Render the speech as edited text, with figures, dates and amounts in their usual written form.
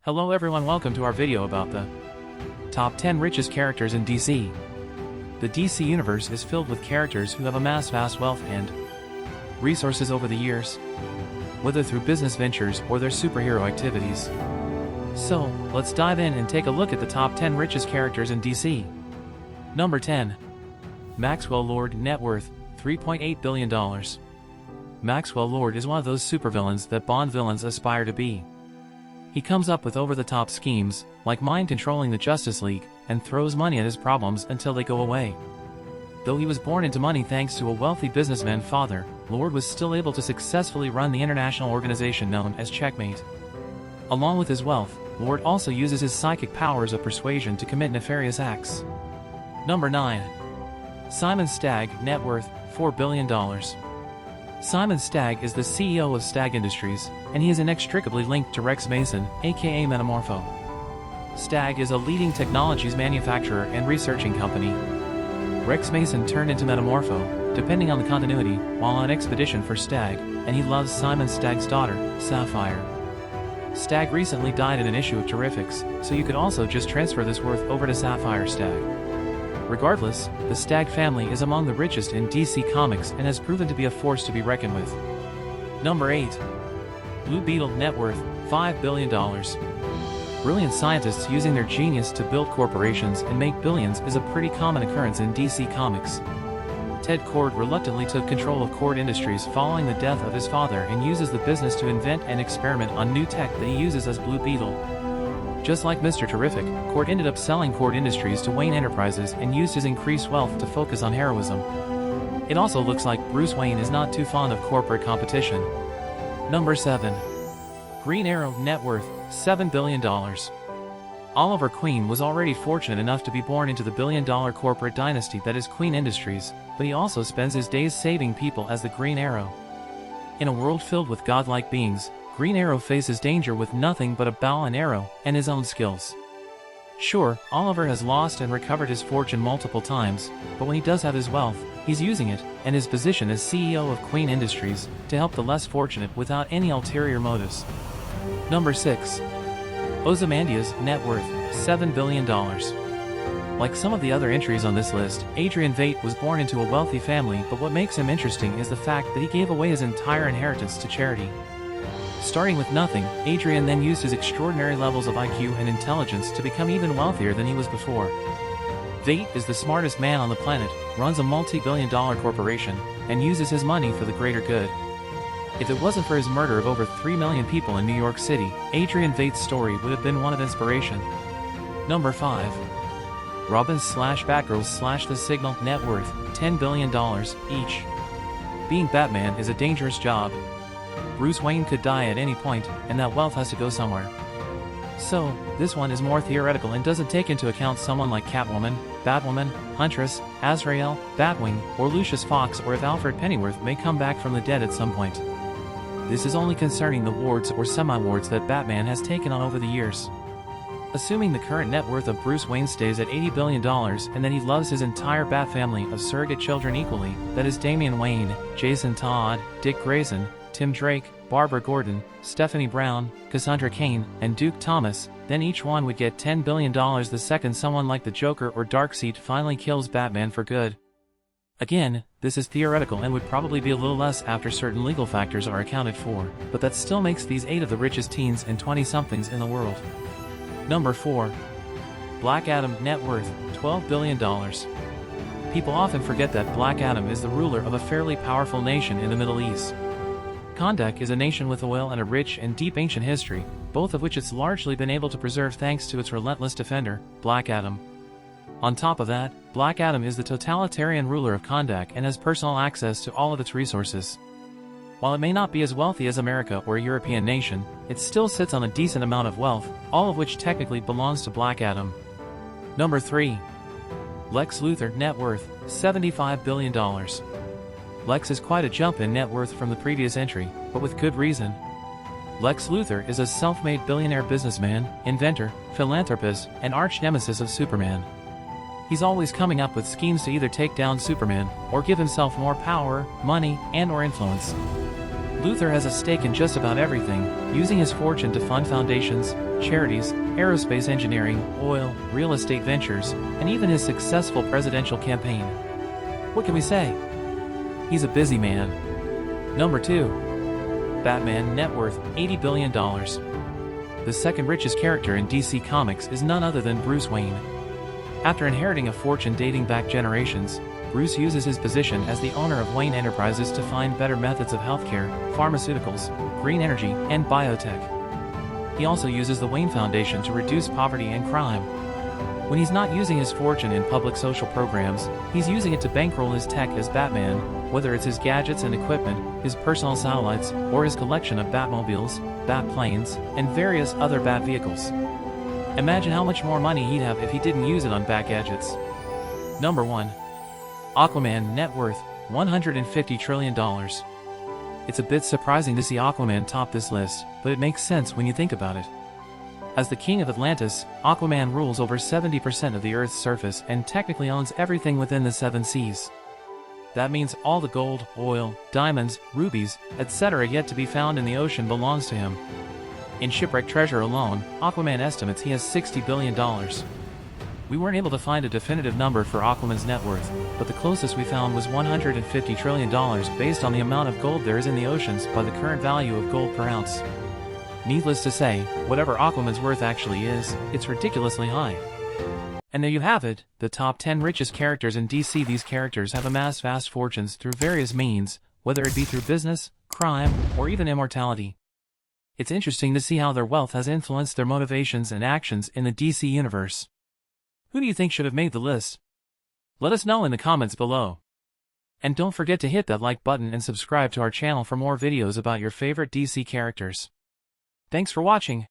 Hello everyone, welcome to our video about the top 10 richest characters in DC. The DC universe is filled with characters who have amassed vast wealth and resources over the years, whether through business ventures or their superhero activities. So, let's dive in and take a look at the top 10 richest characters in DC. Number 10. Maxwell Lord, net worth $3.8 billion. Maxwell Lord is one of those supervillains that Bond villains aspire to be. He comes up with over-the-top schemes, like mind-controlling the Justice League, and throws money at his problems until they go away. Though he was born into money thanks to a wealthy businessman father, Lord was still able to successfully run the international organization known as Checkmate. Along with his wealth, Lord also uses his psychic powers of persuasion to commit nefarious acts. Number 9. Simon Stagg, net worth $4 billion. Simon Stagg is the CEO of Stagg Industries, and he is inextricably linked to Rex Mason, aka Metamorpho. Stagg is a leading technologies manufacturer and researching company. Rex Mason turned into Metamorpho, depending on the continuity, while on expedition for Stagg, and he loves Simon Stagg's daughter, Sapphire. Stagg recently died in an issue of Terrifics, so you could also just transfer this worth over to Sapphire Stagg. Regardless, the Stagg family is among the richest in DC Comics and has proven to be a force to be reckoned with. Number 8. Blue Beetle, net worth $5 billion. Brilliant scientists using their genius to build corporations and make billions is a pretty common occurrence in DC Comics. Ted Kord reluctantly took control of Kord Industries following the death of his father and uses the business to invent and experiment on new tech that he uses as Blue Beetle. Just like Mr. Terrific, Kord ended up selling Kord Industries to Wayne Enterprises and used his increased wealth to focus on heroism. It also looks like Bruce Wayne is not too fond of corporate competition. Number 7. Green Arrow, net worth $7 billion. Oliver Queen was already fortunate enough to be born into the billion-dollar corporate dynasty that is Queen Industries, but he also spends his days saving people as the Green Arrow. In a world filled with godlike beings, Green Arrow faces danger with nothing but a bow and arrow and his own skills. Sure, Oliver has lost and recovered his fortune multiple times, but when he does have his wealth, he's using it, and his position as CEO of Queen Industries, to help the less fortunate without any ulterior motives. Number 6. Ozymandias, net worth $7 billion. Like some of the other entries on this list, Adrian Veidt was born into a wealthy family, but what makes him interesting is the fact that he gave away his entire inheritance to charity. Starting with nothing, Adrian then used his extraordinary levels of IQ and intelligence to become even wealthier than he was before. Veidt is the smartest man on the planet, runs a multi-billion-dollar corporation, and uses his money for the greater good. If it wasn't for his murder of over 3 million people in New York City, Adrian Veidt's story would have been one of inspiration. Number 5. Robin/Batgirl/ The Signal, net worth $10 billion each. Being Batman is a dangerous job. Bruce Wayne could die at any point, and that wealth has to go somewhere. So, this one is more theoretical and doesn't take into account someone like Catwoman, Batwoman, Huntress, Azrael, Batwing, or Lucius Fox, or if Alfred Pennyworth may come back from the dead at some point. This is only concerning the wards or semi-wards that Batman has taken on over the years. Assuming the current net worth of Bruce Wayne stays at $80 billion and that he loves his entire Bat family of surrogate children equally, that is Damian Wayne, Jason Todd, Dick Grayson, Tim Drake, Barbara Gordon, Stephanie Brown, Cassandra Cain, and Duke Thomas, then each one would get $10 billion the second someone like the Joker or Darkseid finally kills Batman for good. Again, this is theoretical and would probably be a little less after certain legal factors are accounted for, but that still makes these 8 of the richest teens and 20-somethings in the world. Number 4. Black Adam, net worth $12 billion. People often forget that Black Adam is the ruler of a fairly powerful nation in the Middle East. Kondak is a nation with oil and a rich and deep ancient history, both of which it's largely been able to preserve thanks to its relentless defender, Black Adam. On top of that, Black Adam is the totalitarian ruler of Kondak and has personal access to all of its resources. While it may not be as wealthy as America or a European nation, it still sits on a decent amount of wealth, all of which technically belongs to Black Adam. Number 3. Lex Luthor, net worth $75 billion. Lex is quite a jump in net worth from the previous entry, but with good reason. Lex Luthor is a self-made billionaire businessman, inventor, philanthropist, and arch-nemesis of Superman. He's always coming up with schemes to either take down Superman, or give himself more power, money, and/or influence. Luther has a stake in just about everything, using his fortune to fund foundations, charities, aerospace engineering, oil, real estate ventures, and even his successful presidential campaign. What can we say? He's a busy man. Number 2. Batman, net worth $80 billion. The second richest character in DC Comics is none other than Bruce Wayne. After inheriting a fortune dating back generations, Bruce uses his position as the owner of Wayne Enterprises to find better methods of healthcare, pharmaceuticals, green energy, and biotech. He also uses the Wayne Foundation to reduce poverty and crime. When he's not using his fortune in public social programs, he's using it to bankroll his tech as Batman, whether it's his gadgets and equipment, his personal satellites, or his collection of Batmobiles, Batplanes, and various other Bat vehicles. Imagine how much more money he'd have if he didn't use it on Bat gadgets. Number 1. Aquaman, net worth $150 trillion. It's a bit surprising to see Aquaman top this list, but it makes sense when you think about it. As the king of Atlantis, Aquaman rules over 70% of the Earth's surface and technically owns everything within the 7 seas. That means all the gold, oil, diamonds, rubies, etc. yet to be found in the ocean belongs to him. In shipwreck treasure alone, Aquaman estimates he has $60 billion. We weren't able to find a definitive number for Aquaman's net worth, but the closest we found was $150 trillion based on the amount of gold there is in the oceans by the current value of gold per ounce. Needless to say, whatever Aquaman's worth actually is, it's ridiculously high. And there you have it, the top 10 richest characters in DC. These characters have amassed vast fortunes through various means, whether it be through business, crime, or even immortality. It's interesting to see how their wealth has influenced their motivations and actions in the DC universe. Who do you think should have made the list? Let us know in the comments below. And don't forget to hit that like button and subscribe to our channel for more videos about your favorite DC characters. Thanks for watching.